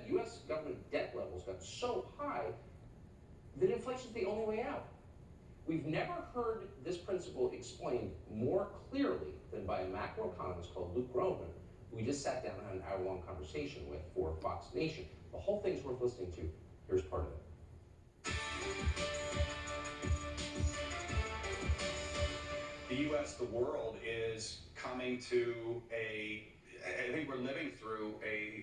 U.S. government debt levels got so high that inflation is the only way out. We've never heard this principle explained more clearly than by a macroeconomist called Luke Gromen, who we just sat down and had an hour-long conversation with for Fox Nation. The whole thing's worth listening to. Here's part of it. The U.S., the world is coming to I think we're living through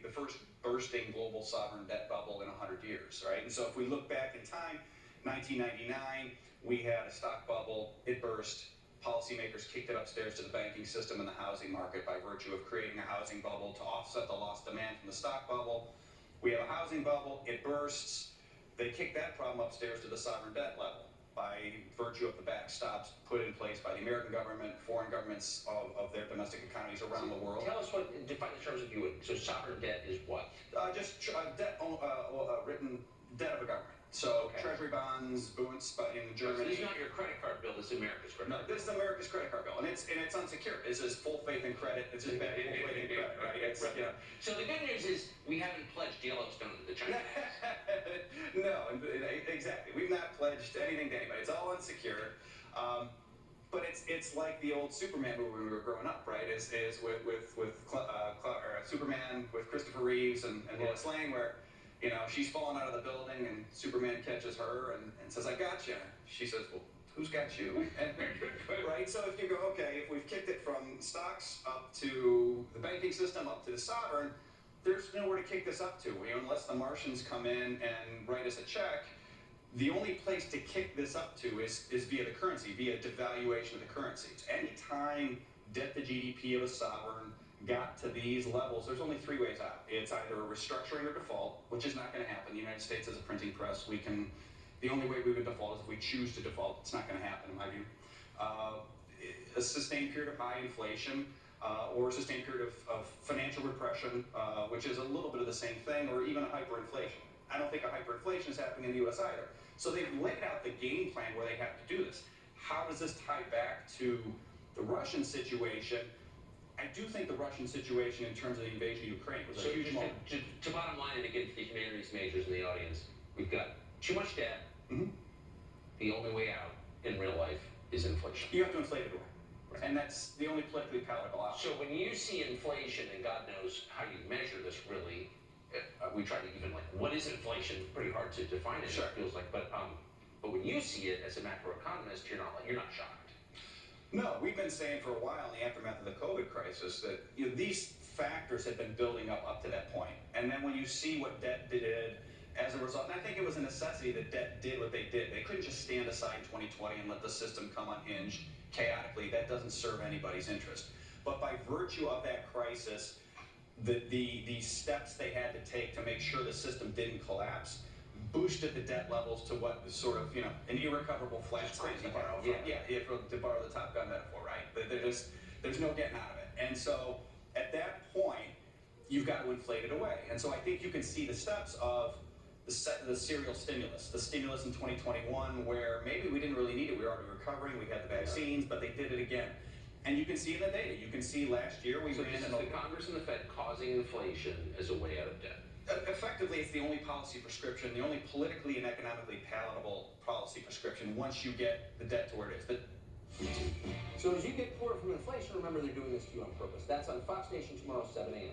the first bursting global sovereign debt bubble in 100 years, right? And so if we look back in time, 1999, we had a stock bubble, it burst, policymakers kicked it upstairs to the banking system and the housing market by virtue of creating a housing bubble to offset the lost demand from the stock bubble. We have a housing bubble, it bursts, they kick that problem upstairs to the sovereign debt level by virtue of the backstops put in place by the American government, foreign governments of their domestic economies around the world. Tell us what, define the terms of you would. So sovereign debt is what? Just debt, written debt of a government. So Okay. treasury bonds, Bunds in So Germany. this is not your credit card bill, this is America's credit No, card bill. this is America's credit card bill, and it's unsecured. This is full faith and credit. It's just bad full faith and credit, right? It's, you know. So the good news is we haven't pledged Yellowstone to the Chinese. No, exactly. We've not pledged anything to anybody. It's all unsecured. But it's like the old Superman movie when we were growing up, right? Is with Superman with Christopher Reeves and Lois Lane, where you know she's falling out of the building and Superman catches her and says, "I got you." She says, "Well, who's got you?" And, right? So if you go, okay, if we've kicked it from stocks up to the banking system, up to the sovereign, there's nowhere to kick this up to. Unless the Martians come in and write us a check, the only place to kick this up to is via the currency, via devaluation of the currency. Anytime debt to GDP of a sovereign got to these levels, there's only three ways out. It's either a restructuring or default, which is not going to happen. The United States is a printing press. The only way we would default is if we choose to default. It's not going to happen, in my view. A sustained period of high inflation, or a sustained period of financial repression, which is a little bit of the same thing, or even a hyperinflation. I don't think a hyperinflation is happening in the U.S. either. So they've laid out the game plan where they have to do this. How does this tie back to the Russian situation? I do think the Russian situation in terms of the invasion of Ukraine was a huge moment. To bottom line, and again, for the humanities majors in the audience, we've got too much debt. Mm-hmm. The only way out in real life is inflation. You have to inflate it away. Right. And that's the only politically palatable option. So when you see inflation, and God knows how you measure this really, we try to even what is inflation? Pretty hard to define it. Sure. It feels like, but when you see it as a macroeconomist, you're not shocked. No, we've been saying for a while in the aftermath of the COVID crisis that these factors had been building up to that point. And then when you see what debt did as a result, and I think it was a necessity that debt did what they did. They couldn't just stand aside in 2020 and let the system come unhinged chaotically. That doesn't serve anybody's interest. But by virtue of that crisis, the steps they had to take to make sure the system didn't collapse boosted the debt levels to what is sort of, an irrecoverable flat screen to borrow from. To borrow the Top Gun metaphor, right? There's no getting out of it. And so at that point, you've got to inflate it away. And so I think you can see the steps of the serial stimulus, the stimulus in 2021, where maybe we didn't really need it. We were already recovering. We had the vaccines, but they did it again. And you can see in the data. You can see last year we ran into the Congress and the Fed causing inflation as a way out of debt. Effectively, it's the only policy prescription, the only politically and economically palatable policy prescription once you get the debt to where it is. So as you get poorer from inflation, remember they're doing this to you on purpose. That's on Fox Nation tomorrow, 7 a.m.